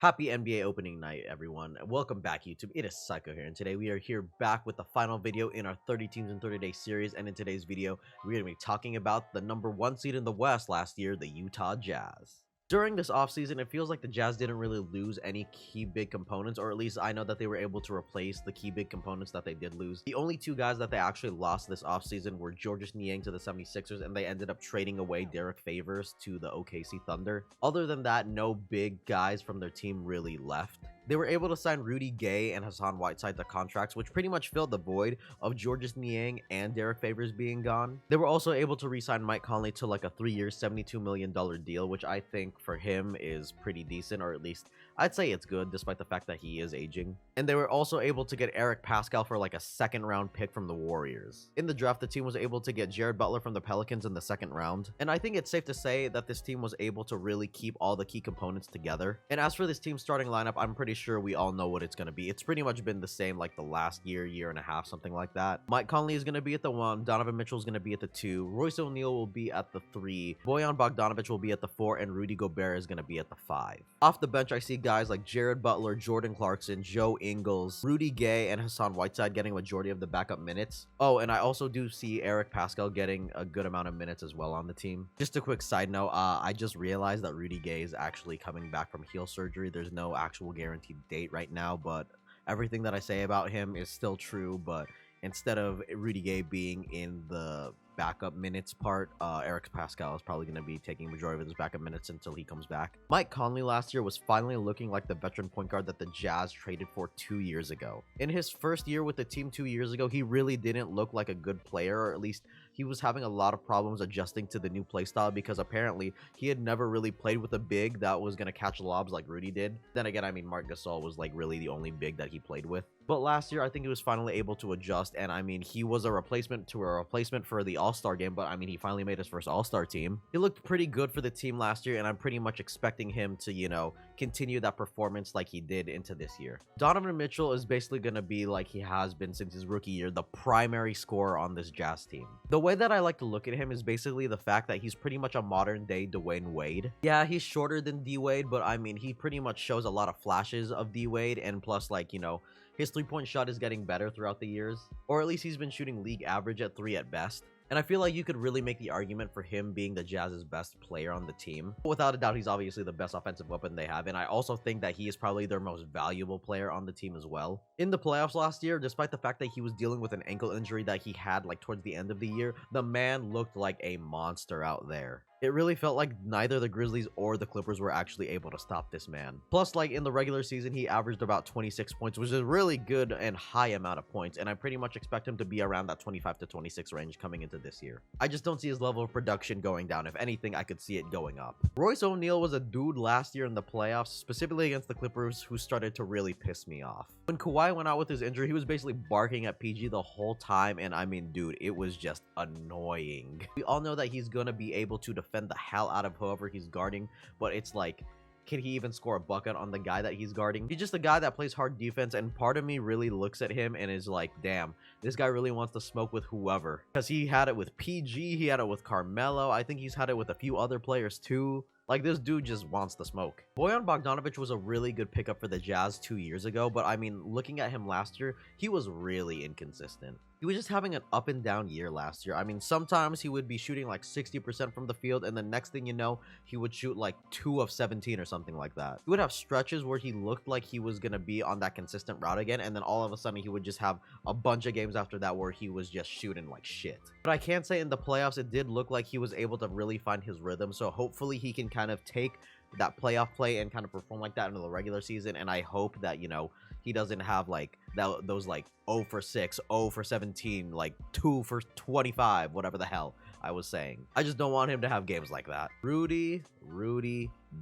Happy NBA opening night, everyone. Welcome back, YouTube. It is Saiko here, and today we are here back with the final video in our 30 teams in 30 day series. And in today's video, we're going to be talking about the #1 seed in the West last year, the Utah Jazz. During this offseason, it feels like the Jazz didn't really lose any key big components, or at least I know that they were able to replace the key big components that they did lose. The only two guys that they actually lost this offseason were Georges Niang to the 76ers, and they ended up trading away Derek Favors to the OKC Thunder. Other than that, no big guys from their team really left. They were able to sign Rudy Gay and Hassan Whiteside to contracts, which pretty much filled the void of Georges Niang and Derek Favors being gone. They were also able to re-sign Mike Conley to like a 3-year, $72 million deal, which I think for him is pretty decent, or at least I'd say it's good, despite the fact that he is aging. And they were also able to get Eric Pascal for like a second-round pick from the Warriors. In the draft, the team was able to get Jared Butler from the Pelicans in the second round. And I think it's safe to say that this team was able to really keep all the key components together. And as for this team's starting lineup, I'm pretty sure we all know what it's going to be. It's pretty much been the same like the last year and a half, something like that. Mike Conley is going to be at the 1, Donovan Mitchell is going to be at the 2, Royce O'Neal will be at the 3, Bojan Bogdanovic will be at the 4, and Rudy Gobert is going to be at the 5. Off the bench, I see guys like Jared Butler, Jordan Clarkson, Joe Ingles, Rudy Gay, and Hassan Whiteside getting a majority of the backup minutes. Oh, and I also do see Eric Pascal getting a good amount of minutes as well on the team. Just a quick side note, I just realized that Rudy Gay is actually coming back from heel surgery. There's no actual guaranteed date right now, but everything that I say about him is still true. But instead of Rudy Gay being in the backup minutes part, Eric Pascal is probably going to be taking majority of his backup minutes until he comes back. Mike Conley last year was finally looking like the veteran point guard that the Jazz traded for 2 years ago. In his first year with the team 2 years ago, he really didn't look like a good player, or at least he was having a lot of problems adjusting to the new playstyle because apparently he had never really played with a big that was going to catch lobs like Rudy did. Then again, I mean, Marc Gasol was like really the only big that he played with. But last year, I think he was finally able to adjust, and I mean, he was a replacement for the All-Star game, but I mean, he finally made his first All-Star team. He looked pretty good for the team last year, and I'm pretty much expecting him to, you know, continue that performance like he did into this year. Donovan Mitchell is basically going to be like he has been since his rookie year, the primary scorer on this Jazz team. The way that I like to look at him is basically the fact that he's pretty much a modern-day Dwayne Wade. Yeah, he's shorter than D-Wade, but I mean, he pretty much shows a lot of flashes of D-Wade, and plus, like, you know, his three-point shot is getting better throughout the years, or at least he's been shooting league average at 3 at best. And I feel like you could really make the argument for him being the Jazz's best player on the team. Without a doubt, he's obviously the best offensive weapon they have, and I also think that he is probably their most valuable player on the team as well. In the playoffs last year, despite the fact that he was dealing with an ankle injury that he had like towards the end of the year, the man looked like a monster out there. It really felt like neither the Grizzlies or the Clippers were actually able to stop this man. Plus, like in the regular season, he averaged about 26 points, which is a really good and high amount of points, and I pretty much expect him to be around that 25 to 26 range coming into this year. I just don't see his level of production going down. If anything, I could see it going up. Royce O'Neal was a dude last year in the playoffs, specifically against the Clippers, who started to really piss me off. When Kawhi went out with his injury, he was basically barking at PG the whole time, and I mean, dude, it was just annoying. We all know that he's gonna be able to defend the hell out of whoever he's guarding, but it's like, can he even score a bucket on the guy that he's guarding? He's just a guy that plays hard defense, and part of me really looks at him and is like, damn, this guy really wants to smoke with whoever. Because he had it with PG, he had it with Carmelo, I think he's had it with a few other players too. Like, this dude just wants the smoke. Bojan Bogdanovic was a really good pickup for the Jazz 2 years ago, but I mean, looking at him last year, he was really inconsistent. He was just having an up and down year last year. I mean, sometimes he would be shooting like 60% from the field, and the next thing you know, he would shoot like 2 of 17 or something like that. He would have stretches where he looked like he was going to be on that consistent route again, and then all of a sudden he would just have a bunch of games after that where he was just shooting like shit. But I can't say in the playoffs it did look like he was able to really find his rhythm, so hopefully he can kind of take that playoff play and kind of perform like that in the regular season, and I hope that, you know, he doesn't have like those like 0 for 6, 0 for 17, like 2 for 25, whatever the hell I was saying. I just don't want him to have games like that. Rudy,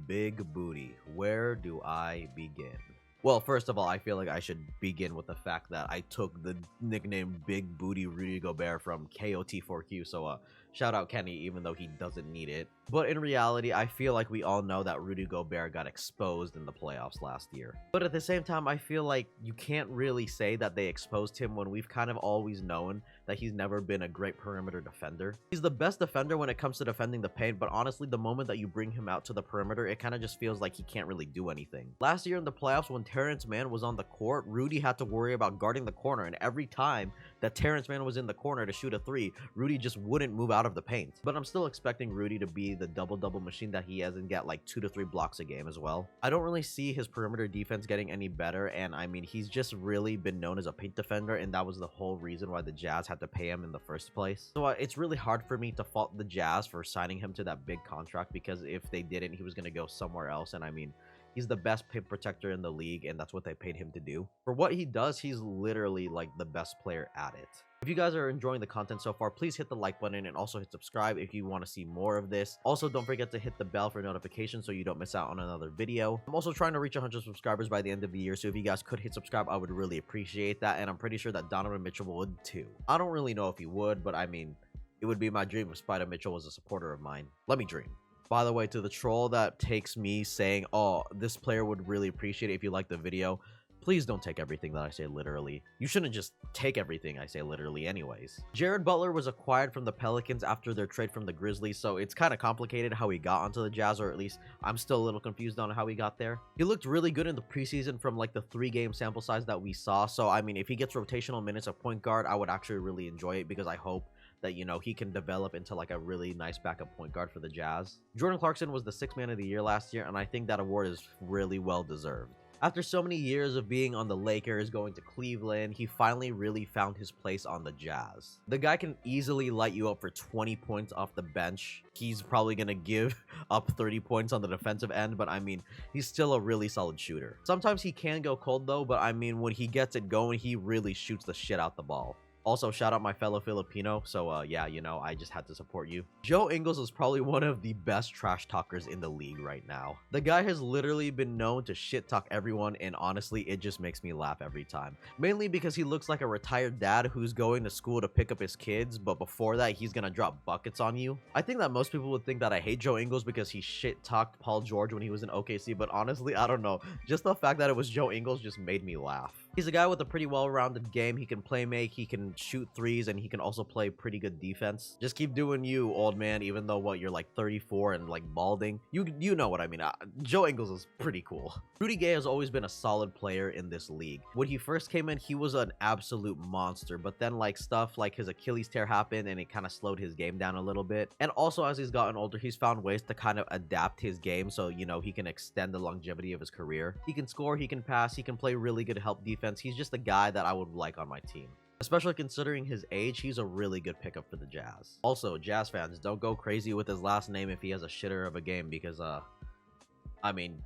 big booty. Where do I begin? Well, first of all, I feel like I should begin with the fact that I took the nickname Big Booty Rudy Gobert from KOT4Q, so Shout out Kenny, even though he doesn't need it. But in reality, I feel like we all know that Rudy Gobert got exposed in the playoffs last year. But at the same time, I feel like you can't really say that they exposed him when we've kind of always known that he's never been a great perimeter defender. He's the best defender when it comes to defending the paint, but honestly, the moment that you bring him out to the perimeter, it kind of just feels like he can't really do anything. Last year in the playoffs, when Terrence Mann was on the court, Rudy had to worry about guarding the corner, and every time that Terrence Mann was in the corner to shoot a three, Rudy just wouldn't move out of the paint. But I'm still expecting Rudy to be the double-double machine that he is and get like 2 to 3 blocks a game as well. I don't really see his perimeter defense getting any better, and I mean, he's just really been known as a paint defender, and that was the whole reason why the Jazz had to pay him in the first place. So it's really hard for me to fault the Jazz for signing him to that big contract, because if they didn't, he was going to go somewhere else, and I mean, he's the best paint protector in the league, and that's what they paid him to do. For what he does, he's literally like the best player at it. If you guys are enjoying the content so far, please hit the like button and also hit subscribe if you want to see more of this. Also, don't forget to hit the bell for notifications so you don't miss out on another video. I'm also trying to reach 100 subscribers by the end of the year, so if you guys could hit subscribe, I would really appreciate that, and I'm pretty sure that Donovan Mitchell would too. I don't really know if he would, but I mean, it would be my dream if Spider Mitchell was a supporter of mine. Let me dream. By the way, to the troll that takes me saying, oh, this player would really appreciate it if you like the video, please don't take everything that I say literally. You shouldn't just take everything I say literally anyways. Jared Butler was acquired from the Pelicans after their trade from the Grizzlies, so it's kind of complicated how he got onto the Jazz, or at least I'm still a little confused on how he got there. He looked really good in the preseason from like the 3-game sample size that we saw, so I mean, if he gets rotational minutes of point guard, I would actually really enjoy it, because I hope that, you know, he can develop into like a really nice backup point guard for the Jazz. Jordan Clarkson was the 6th man of the year last year, and I think that award is really well deserved. After so many years of being on the Lakers, going to Cleveland, he finally really found his place on the Jazz. The guy can easily light you up for 20 points off the bench. He's probably going to give up 30 points on the defensive end, but I mean, he's still a really solid shooter. Sometimes he can go cold though, but I mean, when he gets it going, he really shoots the shit out the ball. Also, shout out my fellow Filipino, so yeah, you know, I just had to support you. Joe Ingles is probably one of the best trash talkers in the league right now. The guy has literally been known to shit talk everyone, and honestly, it just makes me laugh every time. Mainly because he looks like a retired dad who's going to school to pick up his kids, but before that, he's gonna drop buckets on you. I think that most people would think that I hate Joe Ingles because he shit talked Paul George when he was in OKC, but honestly, I don't know. Just the fact that it was Joe Ingles just made me laugh. He's a guy with a pretty well-rounded game. He can play make, he can shoot threes, and he can also play pretty good defense. Just keep doing you, old man, even though what, you're like 34 and like balding. You know what I mean. Joe Ingles is pretty cool. Rudy Gay has always been a solid player in this league. When he first came in, he was an absolute monster, but then like stuff like his Achilles tear happened and it kind of slowed his game down a little bit. And also as he's gotten older, he's found ways to kind of adapt his game so, you know, he can extend the longevity of his career. He can score, he can pass, he can play really good help defense. He's just a guy that I would like on my team. Especially considering his age, he's a really good pickup for the Jazz. Also, Jazz fans, don't go crazy with his last name if he has a shitter of a game, because, I mean,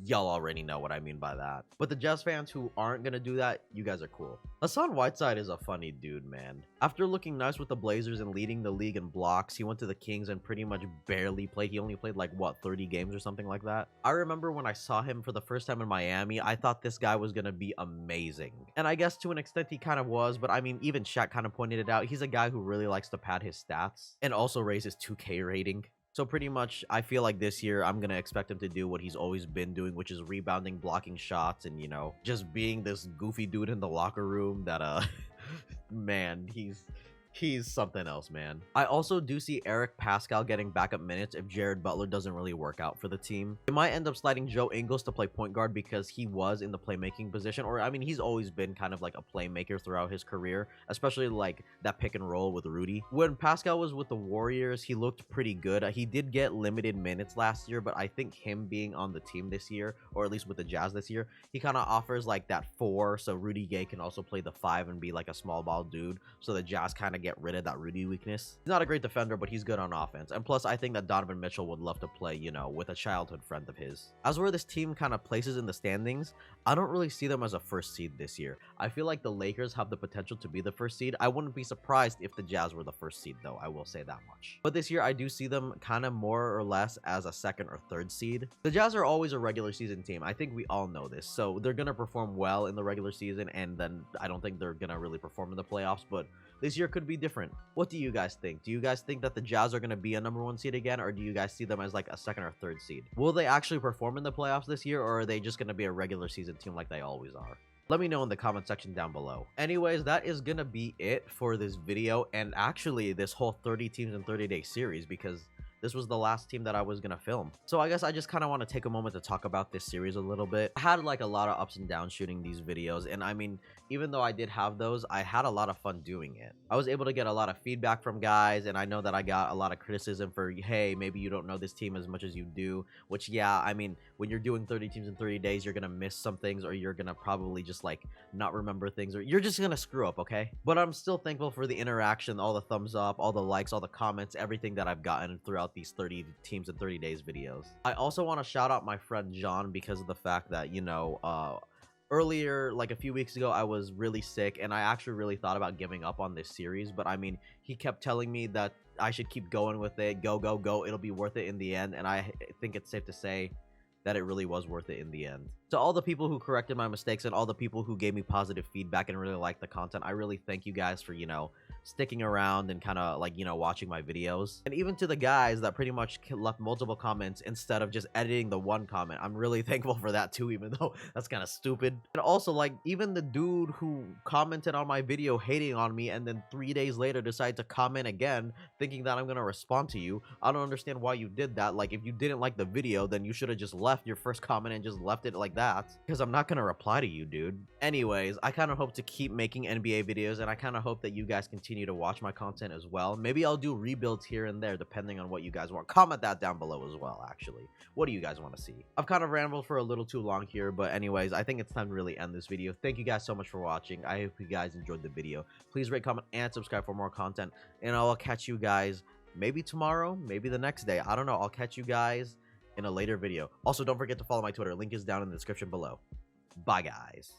y'all already know what I mean by that. But the Jazz fans who aren't gonna do that, you guys are cool. Hassan Whiteside is a funny dude, man. After looking nice with the Blazers and leading the league in blocks, he went to the Kings and pretty much barely played. He only played like, what, 30 games or something like that? I remember when I saw him for the first time in Miami, I thought this guy was gonna be amazing. And I guess to an extent he kind of was, but I mean, even Shaq kind of pointed it out. He's a guy who really likes to pad his stats and also raise his 2K rating. So pretty much, I feel like this year, I'm going to expect him to do what he's always been doing, which is rebounding, blocking shots, and, you know, just being this goofy dude in the locker room that, man, he's something else, man. I also do see Eric Pascal getting backup minutes if Jared Butler doesn't really work out for the team. It might end up sliding Joe Ingles to play point guard because he was in the playmaking position, or I mean, he's always been kind of like a playmaker throughout his career, especially like that pick and roll with Rudy. When Pascal was with the Warriors, he looked pretty good. He did get limited minutes last year, but I think him being on the team this year, or at least with the Jazz this year, he kind of offers like that 4, so Rudy Gay can also play the 5 and be like a small ball dude, so the Jazz kind of get rid of that Rudy weakness. He's not a great defender, but he's good on offense. And plus, I think that Donovan Mitchell would love to play, you know, with a childhood friend of his. As where this team kind of places in the standings, I don't really see them as a first seed this year. I feel like the Lakers have the potential to be the first seed. I wouldn't be surprised if the Jazz were the first seed, though. I will say that much. But this year, I do see them kind of more or less as a 2nd or 3rd seed. The Jazz are always a regular season team. I think we all know this. So they're going to perform well in the regular season, and then I don't think they're going to really perform in the playoffs, but this year could be different. What do you guys think? Do you guys think that the Jazz are going to be a number 1 seed again, or do you guys see them as like a 2nd or 3rd seed? Will they actually perform in the playoffs this year, or are they just going to be a regular season team like they always are? Let me know in the comment section down below. Anyways, that is gonna be it for this video, and actually this whole 30 teams in 30-day series, because this was the last team that I was gonna film. So I guess I just kind of want to take a moment to talk about this series a little bit. I had like a lot of ups and downs shooting these videos, and I mean, even though I did have those, I had a lot of fun doing it. I was able to get a lot of feedback from guys, and I know that I got a lot of criticism for, hey, maybe you don't know this team as much as you do, which, yeah, I mean, when you're doing 30 teams in 30 days, you're gonna miss some things, or you're gonna probably just like not remember things, or you're just gonna screw up, okay? But I'm still thankful for the interaction, all the thumbs up, all the likes, all the comments, everything that I've gotten throughout these 30 teams in 30 days videos. I also want to shout out my friend John, because of the fact that, you know, earlier, like a few weeks ago, I was really sick, and I actually really thought about giving up on this series, but I mean, he kept telling me that I should keep going with it. Go, it'll be worth it in the end, and I think it's safe to say that it really was worth it in the end. To all the people who corrected my mistakes, and all the people who gave me positive feedback and really liked the content, I really thank you guys for, you know, sticking around and kind of like, you know, watching my videos. And even to the guys that pretty much left multiple comments instead of just editing the one comment, I'm really thankful for that too, even though that's kind of stupid. And also, like, even the dude who commented on my video hating on me and then 3 days later decided to comment again thinking that I'm gonna respond to you, I don't understand why you did that. Like, if you didn't like the video, then you should have just left your first comment and just left it like that, because I'm not gonna reply to you, dude. Anyways, I kind of hope to keep making NBA videos, and I kind of hope that you guys continue to watch my content as well. Maybe I'll do rebuilds here and there depending on what you guys want. Comment that down below as well. Actually, what do you guys want to see? I've kind of rambled for a little too long here, but anyways, I think it's time to really end this video. Thank you guys so much for watching. I hope you guys enjoyed the video. Please rate, comment, and subscribe for more content, and I'll catch you guys maybe tomorrow, maybe the next day. I don't know. I'll catch you guys in a later video. Also, don't forget to follow my Twitter. Link is down in the description below. Bye, guys.